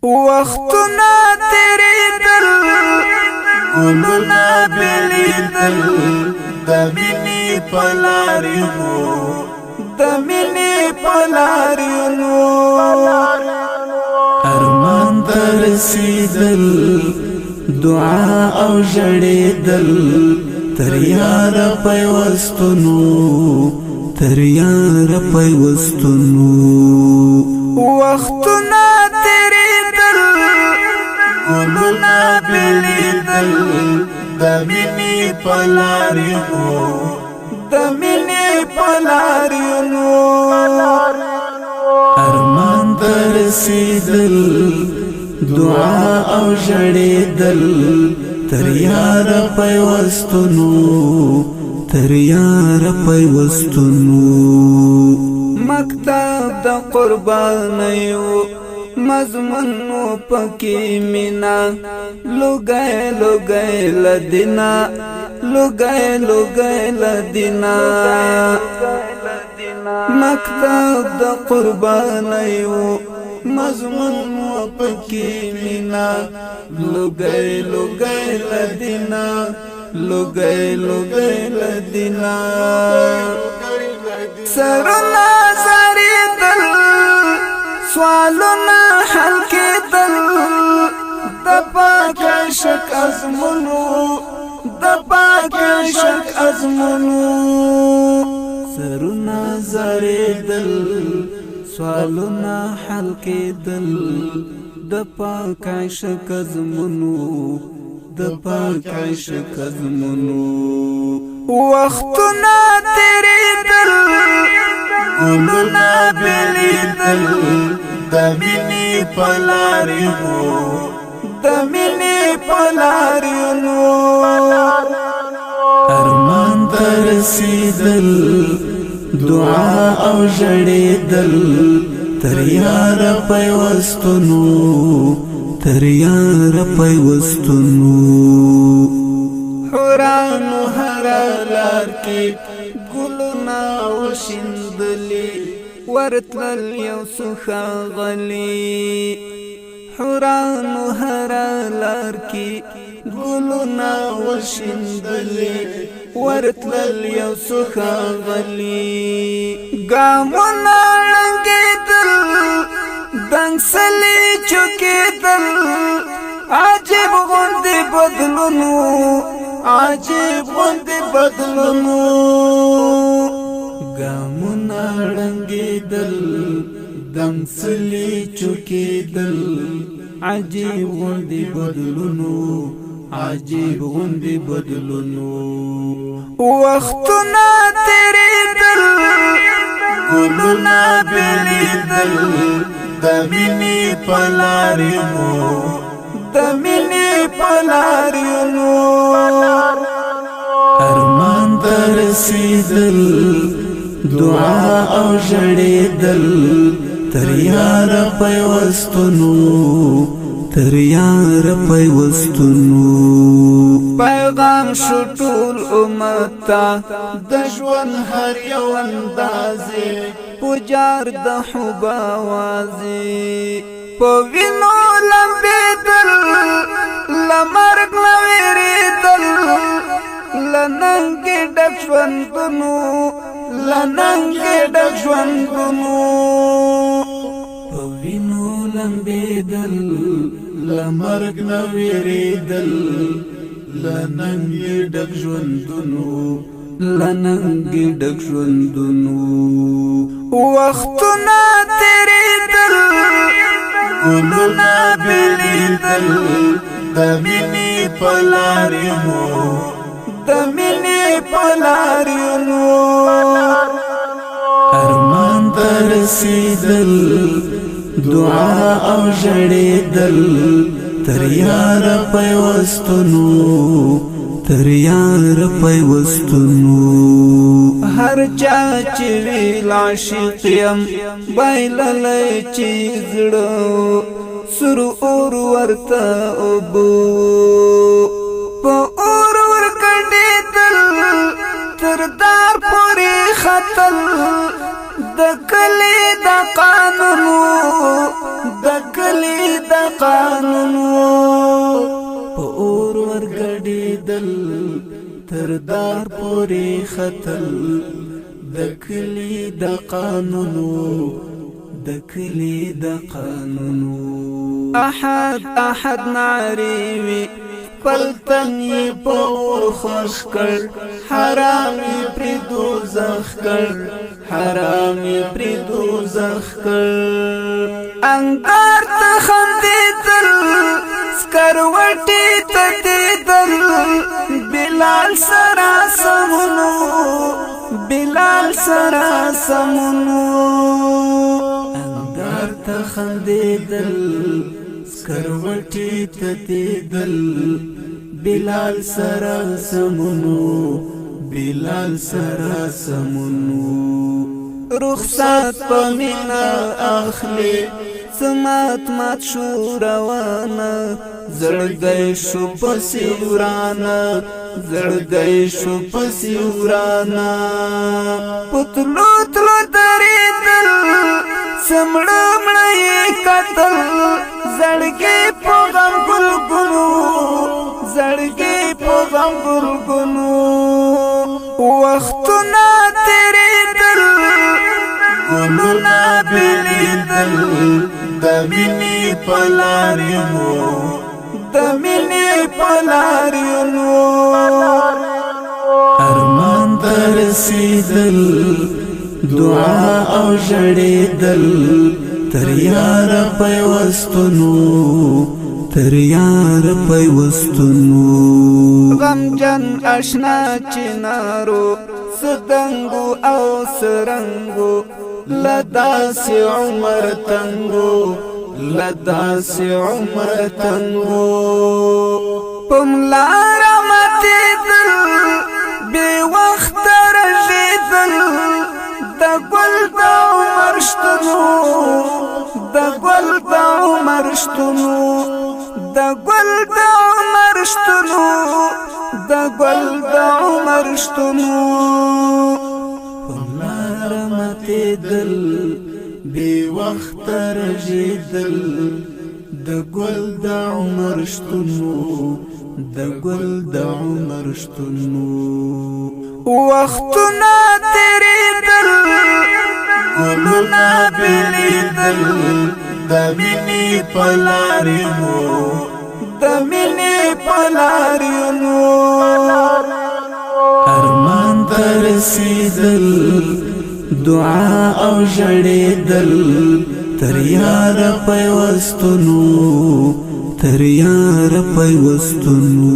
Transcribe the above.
وختنا تیریدل گلونا بلیدل دمینی پلاریونو دمینی پلاریونو ارمان ترسیدل دعا او جڑیدل تریار پیوستنو تریار پیوستنو وختنا تیریدل گلونا بلیدل دمینی پلاریونو دمینی پلاریونو ارمان ترسیدل دعا او جڑیدل تریار پیوستنو تریار پیوستنو مکتب د قربانیو مضمونو پکی مینا لوگای لوگای لدینا لوگای لوگای لدینا مکتب د قربانیو مضمونو پکی مینا لوگای لوگای لدینا لوگای لوگای لدینا سرنا زریدل سوالنا حل کېدل د پاک عشق ازمونو د پاک عشق ازمونو سرنا زریدل سوالنا حل کېدل د پاک عشق ازمونو د پاک عشق ازمونو وختنا تیریدل گلونا بلیدل دمینی پلاریونو دمینی پلاریونو ارمان ترسیدل دعا او جڑیدل تریار پیوستنو تریار پیوستنو حورانو هر لار کی گلونا وشندلی ورتلل یو سخاغلی حورانو هر لار کی گلونا وشندلی ورتلل یو سخاغلی گامونا لنگیدل دنگسلی چکیدل عجیب غندی بدلونو عجیب غندی بدلونو گامونا لنگیدل دنگسلی چکیدل عجیب غندی بدلونو عجیب غندی بدلونو وختنا تیریدل گلونا بلیدل دمینی پلاریونو دمینی پلاریونو ارمان ترسیدل دعا او جڑیدل تریار پیوستنو تریار پیوستنو پیغام شټول امتا د ژوند هر یو اندازې پجار د حب اوازې په وینو لمبېدل لمرګ نه وېرېدل له ننګې ډک ژوندونو له ننګې ډک ژوندونو په وینو لمبېدل لمرګ نه وېرېدل له ننګې ډک ژوندونو له ننګې ډک ژوندونو وختونه تېرېدل ګلونه بېلېدل د مینې په لارینو د مینې په لارینو ارمان ته رسېدل دعا او ژړېدل تر یاره پیوستونو تر یاره پیوستونو هر چا چې ویل عاشق یم بایللی چې زړه سور اور ورته اوبو په اور ورکډېدل تر دار پورې ختل د کلی د قانونو د کلی د قانونو په اور ورګډېدل تر دار پورې ختل د کلی د قانونو د کلی د قانونو احد احد ناری وی پلتنی پور خوش کر حرامی پری دوزخ کر حرامی پری دوزخ کر انگار تخندی دل سکروٹی تدی دل بلال سرا سمنو بلال سرا سمنو انگار تخندی دل سکروٹی تدی دل بلال سرا سمنو بلال سرا سمنو رخصت پمینا اخلی سمات مات شو روانا زړګی شو پسی ورانا زړګی شو پسی ورانا پتلو تلو دریدل سمړه مړی قتل زړګی په غم ګلګلو زړګی په غم ګلګلو وختونه تیریدل ګلونه بلیدل د مینې په لارینو د مینې په لارینو ارمان ته رسېدل دعا او ژړېدل تر یاره پیوستونو تر یاره پیوستونو غمجن اشنا چنارو سدنګو او سرنګو لداسې عمر تنګو لداسې عمر تنګو پملاره ماتېدل بې وخته رژېدل د ګل د عمر شتونو د ګل د عمر شتونو د ګل د عمر شتونو د ګل د عمر شتونو پملاره ماتېدل بې وخته رژېدل د ګل د عمر شتونو د ګل د عمر شتونو وختونه تیریدل ګلونه بلیدل د مینې په لارینو د مینې په لارینو ارمان ته رسېدل دعا او ژړېدل تر یاره پیوستونو تر یاره پیوستونو